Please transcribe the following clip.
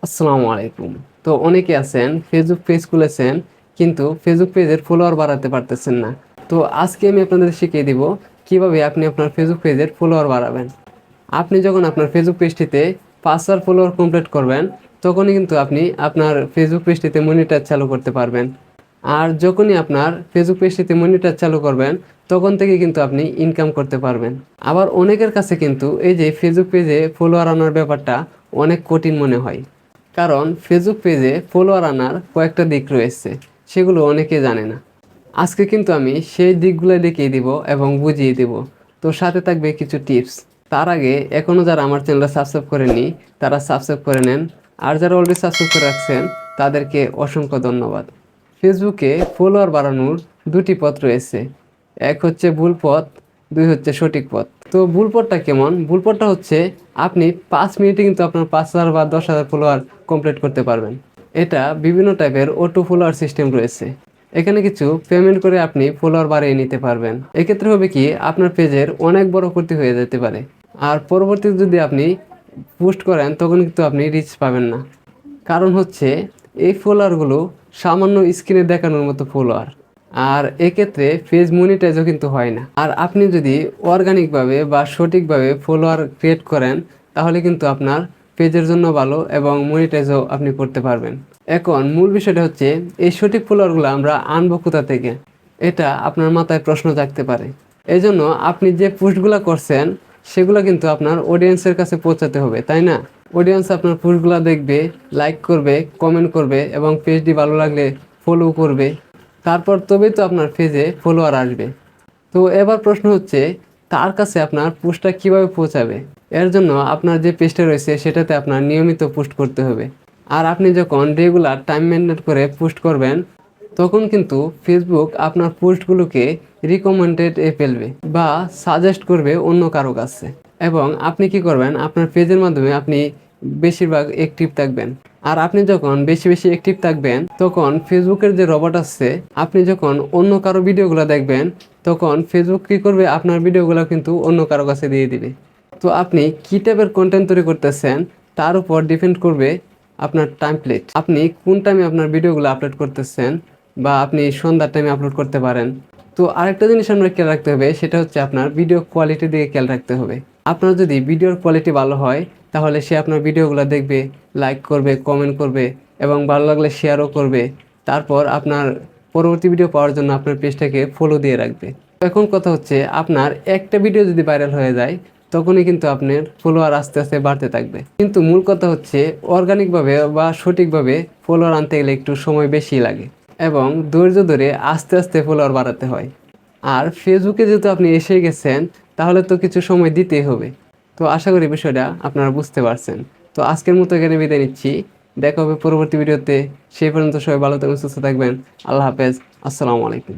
আসসালামু আলাইকুম। তো অনেকে আছেন ফেসবুক পেজ খুলেছেন কিন্তু ফেসবুক পেজের ফলোয়ার বাড়াতে পারতেছেন না। তো আজকে আমি আপনাদের শিখিয়ে দিব কিভাবে আপনি আপনার ফেসবুক পেজের ফলোয়ার বাড়াবেন। আপনি যখন আপনার ফেসবুক পেজটিতে 5,000 ফলোয়ার কমপ্লিট করবেন তখনই কিন্তু আপনি আপনার ফেসবুক পেজটিতে মনিটর চালু করতে পারবেন। আর যখনই আপনার ফেসবুক পেজটিতে মনিটর চালু করবেন তখন থেকে কিন্তু আপনি ইনকাম করতে পারবেন। আবার অনেকের কাছে কিন্তু এই যে ফেসবুক পেজে ফলোয়ার আনার ব্যাপারটা অনেক কঠিন মনে হয়, কারণ ফেসবুক পেজে ফলোয়ার আনার কয়েকটা দিক রয়েছে, সেগুলো অনেকে জানে না। আজকে কিন্তু আমি সেই দিকগুলো দেখিয়ে দিব এবং বুঝিয়ে দিব। তো সাথে থাকবে কিছু টিপস। তার আগে এখনও যারা আমার চ্যানেলটা সাবস্ক্রাইব করেননি তারা সাবস্ক্রাইব করে নেন, আর যারা অলরেডি সাবস্ক্রাইব করে রাখছেন তাদেরকে অসংখ্য ধন্যবাদ। ফেসবুকে ফলোয়ার বাড়ানোর দুটি পথ রয়েছে, এক হচ্ছে ভুল পথ, দুই হচ্ছে সঠিক পথ। তো ভুল পথটা কেমন? ভুল পথটা হচ্ছে আপনি 5 মিনিটে কিন্তু আপনার 5,000 বা 10,000 ফলোয়ার কমপ্লিট করতে পারবেন। এটা বিভিন্ন টাইপের অটো ফলোয়ার সিস্টেম রয়েছে। এখানে কিছু পেমেন্ট করে আপনি ফলোয়ার বাড়িয়ে নিতে পারবেন। এক্ষেত্রে হবে কি, আপনার পেজের অনেক বড় ক্ষতি হয়ে যেতে পারে, আর পরবর্তীতে যদি আপনি পোস্ট করেন তখন কিন্তু আপনি রিচ পাবেন না। কারণ হচ্ছে এই ফলোয়ারগুলো সামান্য স্ক্রিনে দেখানোর মতো ফলোয়ার, আর এক্ষেত্রে পেজ মনিটাইজও কিন্তু হয় না। আর আপনি যদি অর্গানিকভাবে বা সঠিকভাবে ফলোয়ার ক্রিয়েট করেন তাহলে কিন্তু আপনার পেজের জন্য ভালো এবং মনিটাইজও আপনি করতে পারবেন। এখন মূল বিষয়টা হচ্ছে এই সঠিক ফলোয়ারগুলো আমরা আনবো কোথা থেকে, এটা আপনার মাথায় প্রশ্ন জাগতে পারে। এই জন্য আপনি যে পোস্টগুলো করছেন সেগুলো কিন্তু আপনার অডিয়েন্সের কাছে পৌঁছাতে হবে, তাই না? অডিয়েন্স আপনার পোস্টগুলো দেখবে, লাইক করবে, কমেন্ট করবে এবং পেজটি ভালো লাগলে ফলো করবে। তারপর তবেই তো আপনার পেজে ফলোয়ার আসবে। তো এবার প্রশ্ন হচ্ছে, তার কাছে আপনার পোস্টটা কিভাবে পৌঁছাবে? এর জন্য আপনার যে পেজটা রয়েছে সেটাতে আপনার নিয়মিত পোস্ট করতে হবে। আর আপনি যখন রেগুলার টাইম মেনটেন করে পোস্ট করবেন তখন কিন্তু ফেসবুক আপনার পোস্টগুলোকে রিকমেন্ডেড ফেলবে বা সাজেস্ট করবে অন্য কারো কাছে। এবং আপনি কি করবেন, আপনার পেজের মাধ্যমে আপনি বেশিরভাগ অ্যাক্টিভ থাকবেন। আর আপনি যখন বেশি বেশি অ্যাক্টিভ থাকবেন তখন ফেসবুকের যে রবট আছে, আপনি যখন অন্য কারো ভিডিওগুলো দেখবেন তখন ফেসবুক কী করবে, আপনার ভিডিওগুলো কিন্তু অন্য কারো কাছে দিয়ে দিবে। তো আপনি কী টাইপের কন্টেন্ট তৈরি করতেছেন তার উপর ডিপেন্ড করবে আপনার টাইমপ্লেট। আপনি কোন টাইমে আপনার ভিডিওগুলো আপলোড করতেছেন, বা আপনি সন্ধ্যার টাইমে আপলোড করতে পারেন। তো আরেকটা জিনিস আমরা খেয়াল রাখতে হবে, সেটা হচ্ছে আপনার ভিডিও কোয়ালিটির দিকে খেয়াল রাখতে হবে। আপনার যদি ভিডিওর কোয়ালিটি ভালো হয় তাহলে সে আপনার ভিডিওগুলো দেখবে, লাইক করবে, কমেন্ট করবে এবং ভালো লাগলে শেয়ারও করবে। তারপর আপনার পরবর্তী ভিডিও পাওয়ার জন্য আপনার পেজটাকে ফলো দিয়ে রাখবে। এখন কথা হচ্ছে, আপনার একটা ভিডিও যদি ভাইরাল হয়ে যায় তখনই কিন্তু আপনার ফলোয়ার আস্তে আস্তে বাড়তে থাকবে। কিন্তু মূল কথা হচ্ছে অর্গানিকভাবে বা সঠিকভাবে ফলোয়ার আনতে গেলে একটু সময় বেশি লাগে এবং ধৈর্য ধরে আস্তে আস্তে ফলোয়ার বাড়াতে হয়। আর ফেসবুকে যেহেতু আপনি এসে গেছেন তাহলে তো কিছু সময় দিতেই হবে। তো আশা করি বিষয়টা আপনারা বুঝতে পারছেন। তো আজকের মতো এখানে বিদায় নিচ্ছি, দেখা হবে পরবর্তী ভিডিওতে। সেই পর্যন্ত সবাই ভালো থাকবেন, সুস্থ থাকবেন। আল্লাহ হাফেজ, আসসালামু আলাইকুম।